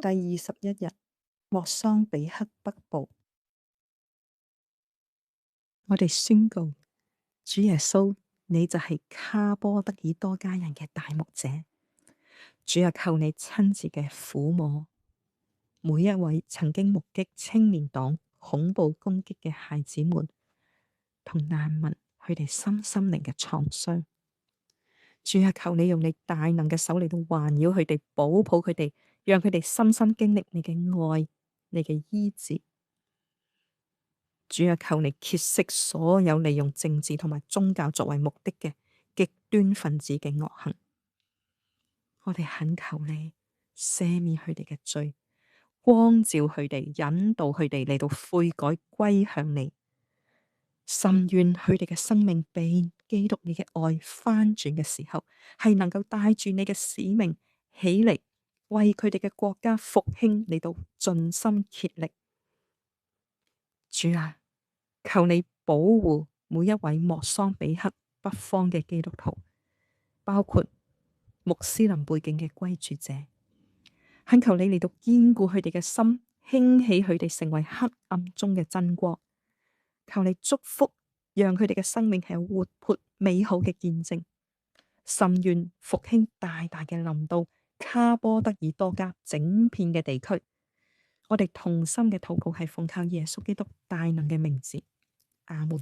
第21日，莫桑比克北部。我哋宣告，主耶穌，你就係卡波德爾多加人嘅大牧者。主啊，求你親自嘅撫摸每一位曾經目擊青年黨恐怖攻擊嘅孩子們同難民，佢哋心靈嘅創傷。主啊，求你用你大能嘅手嚟到環繞佢哋，保抱佢哋，讓佢哋深深經歷你嘅愛，你嘅醫治。主啊，求你歇息所有利用政治同埋宗教作為目的嘅極端分子嘅惡行。我哋懇求你赦免佢哋嘅罪，光照佢哋，引導佢哋嚟到悔改歸向你。甚願佢哋嘅生命被基督你嘅愛翻轉嘅時候，係能夠帶住你嘅使命起嚟，為佢哋嘅國家復興嚟到盡心竭力。主啊，求你保護每一位莫桑比克北方嘅基督徒，包括穆斯林背景嘅歸主者，懇求你嚟到堅固佢哋嘅心，興起佢哋成為黑暗中嘅真光。求你祝福，讓佢哋嘅生命係有活潑美好嘅見證。甚願復興大大嘅臨到卡波德爾多加整片嘅地區。我哋同心嘅禱告係奉靠耶穌基督大能嘅名字。阿門。